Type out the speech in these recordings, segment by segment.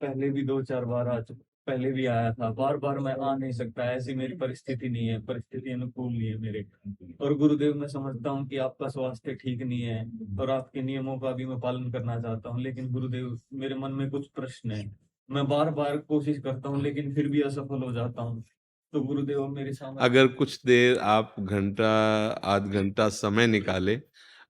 पहले भी 2-4 बार आ चुका, पहले भी आया था, बार-बार मैं आ नहीं सकता, ऐसी मेरी परिस्थिति नहीं है, परिस्थिति अनुकूल नहीं है मेरे। और गुरुदेव, मैं समझता हूँ कि आपका स्वास्थ्य ठीक नहीं है और आपके नियमों का भी मैं पालन करना चाहता हूँ, लेकिन गुरुदेव मेरे मन में कुछ प्रश्न है। मैं बार-बार कोशिश करता हूँ लेकिन फिर भी असफल हो जाता हूँ। तो गुरुदेव, मेरे सामने अगर कुछ देर आप घंटा, आध घंटा समय निकालें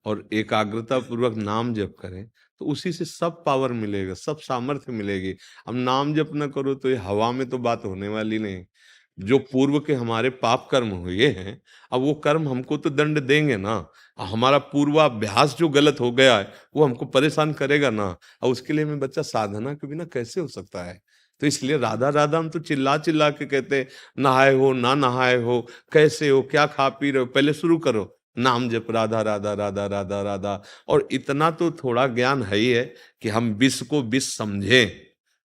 और एकाग्रता पूर्वक नाम जप करें, तो उसी से सब पावर मिलेगा, सब सामर्थ्य मिलेगी। अब नाम जप न करो तो ये हवा में तो बात होने वाली नहीं। जो पूर्व के हमारे पाप कर्म हुए हैं, अब वो कर्म हमको तो दंड देंगे ना। हमारा पूर्वाभ्यास जो गलत हो गया है वो हमको परेशान करेगा ना। और उसके लिए मैं बच्चा साधना के बिना कैसे हो सकता है। तो इसलिए राधा राधा हम तो चिल्ला चिल्ला के कहते हैं, नहाए हो ना नहाए हो, कैसे हो, क्या खा पी रहे हो, पहले शुरू करो नाम जप, राधा राधा राधा राधा राधा। और इतना तो थोड़ा ज्ञान है ही है कि हम विष को विष समझें।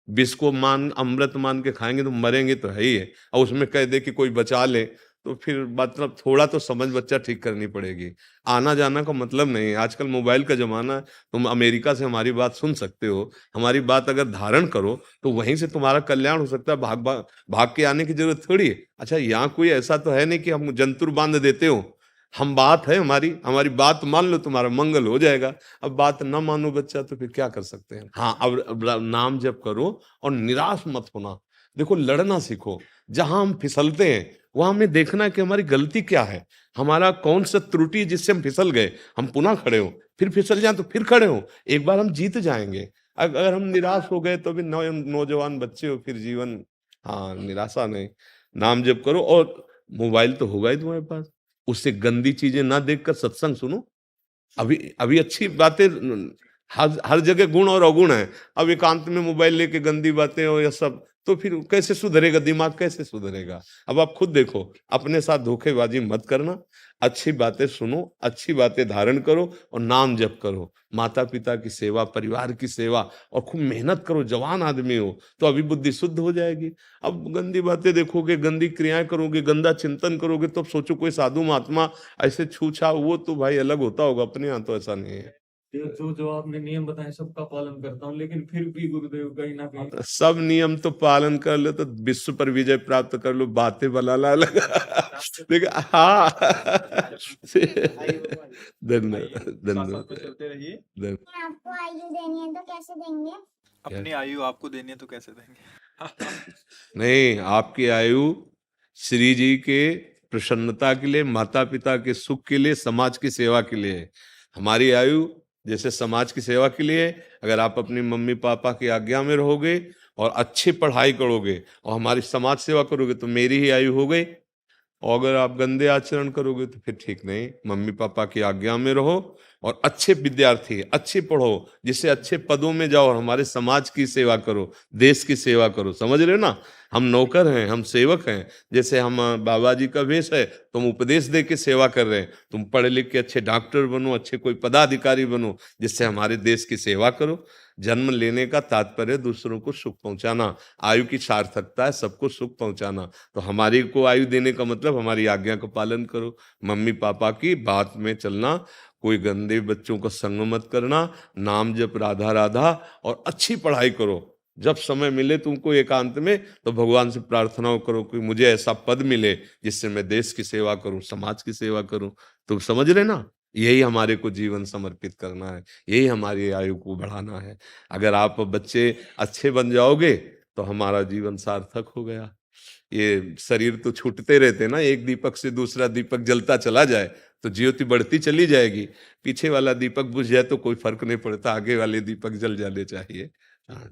विष को मान अमृत मान के खाएंगे तो मरेंगे तो है ही है। और उसमें कह दे कि कोई बचा ले, तो फिर मतलब थोड़ा तो समझ बच्चा ठीक करनी पड़ेगी। आना जाना का मतलब नहीं है। आजकल मोबाइल का जमाना है, तुम अमेरिका से हमारी बात सुन सकते हो। हमारी बात अगर धारण करो तो वहीं से तुम्हारा कल्याण हो सकता है। भाग भाग भाग के आने की जरूरत थोड़ी है। अच्छा, यहाँ कोई ऐसा तो है नहीं कि हम जंतुर बांध देते हो। हम बात है, हमारी हमारी बात मान लो, तुम्हारा मंगल हो जाएगा। अब बात न मानो बच्चा तो फिर क्या कर सकते हैं। हाँ, अब नाम जप करो और निराश मत होना। देखो, लड़ना सीखो। जहां हम फिसलते हैं वहां हमें देखना है कि हमारी गलती क्या है, हमारा कौन सा त्रुटि है जिससे हम फिसल गए। हम पुनः खड़े हो, फिर फिसल जाए तो फिर खड़े हो। एक बार हम जीत जाएंगे। अगर हम निराश हो गए तो भी नौजवान बच्चे हो, फिर जीवन, हाँ, निराशा नहीं। नाम जप करो। और मोबाइल तो होगा ही तुम्हारे पास, उससे गंदी चीजें ना देखकर सत्संग सुनो। अभी अभी अच्छी बातें, हर हर जगह गुण और अवगुण है। अब एकांत में मोबाइल लेके गंदी बातें हो या सब, तो फिर कैसे सुधरेगा दिमाग, कैसे सुधरेगा। अब आप खुद देखो, अपने साथ धोखेबाजी मत करना। अच्छी बातें सुनो, अच्छी बातें धारण करो और नाम जप करो। माता पिता की सेवा, परिवार की सेवा, और खूब मेहनत करो। जवान आदमी हो तो अभी बुद्धि शुद्ध हो जाएगी। अब गंदी बातें देखोगे, गंदी क्रियाएं करोगे, गंदा चिंतन करोगे, तो अब सोचो कोई साधु महात्मा ऐसे छू छा, वो तो भाई अलग होता होगा, अपने यहाँ तो ऐसा नहीं है। जो जो आपने नियम बताए सबका पालन करता हूँ, लेकिन फिर भी गुरुदेव कहीं ना कहीं सब नियम तो पालन कर लो तो विश्व पर विजय प्राप्त कर लो, बातें बलाला लगा। देखो, हाँ। धन्यवाद धन्यवाद साथ चलते रहिए। धन्यवाद। आपको आयु देनी है तो कैसे देंगे? अपनी आयु आपको देनी है तो कैसे देंगे? नहीं, आपकी आयु श्री जी के प्रसन्नता के लिए, माता पिता के सुख के लिए, समाज की सेवा के लिए है। हमारी आयु जैसे समाज की सेवा के लिए है। अगर आप अपनी मम्मी पापा की आज्ञा में रहोगे और अच्छी पढ़ाई करोगे और हमारी समाज सेवा करोगे तो मेरी ही आयु हो गई। और अगर आप गंदे आचरण करोगे तो फिर ठीक नहीं। मम्मी पापा की आज्ञा में रहो और अच्छे विद्यार्थी, अच्छे पढ़ो, जिससे अच्छे पदों में जाओ और हमारे समाज की सेवा करो, देश की सेवा करो। समझ रहे हो ना। हम नौकर हैं, हम सेवक हैं। जैसे हम बाबा जी का वेश है, तुम उपदेश दे के सेवा कर रहे हैं। तुम पढ़ लिख के अच्छे डॉक्टर बनो, अच्छे कोई पदाधिकारी बनो, जिससे हमारे देश की सेवा करो। जन्म लेने का तात्पर्य दूसरों को सुख पहुंचाना। आयु की सार्थकता है सबको सुख पहुंचाना। तो हमारी को आयु देने का मतलब हमारी आज्ञा का पालन करो, मम्मी पापा की बात में चलना, कोई गंदे बच्चों का संग मत करना, नाम जप राधा राधा, और अच्छी पढ़ाई करो। जब समय मिले तुमको एकांत में तो भगवान से प्रार्थना करो कि मुझे ऐसा पद मिले जिससे मैं देश की सेवा करूं, समाज की सेवा करूं। तुम समझ रहे ना। यही हमारे को जीवन समर्पित करना है, यही हमारी आयु को बढ़ाना है। अगर आप बच्चे अच्छे बन जाओगे तो हमारा जीवन सार्थक हो गया। ये शरीर तो छूटते रहते ना, एक दीपक से दूसरा दीपक जलता चला जाए तो ज्योति बढ़ती चली जाएगी। पीछे वाला दीपक बुझ जाए तो कोई फर्क नहीं पड़ता, आगे वाले दीपक जल जाने चाहिए। हाँ।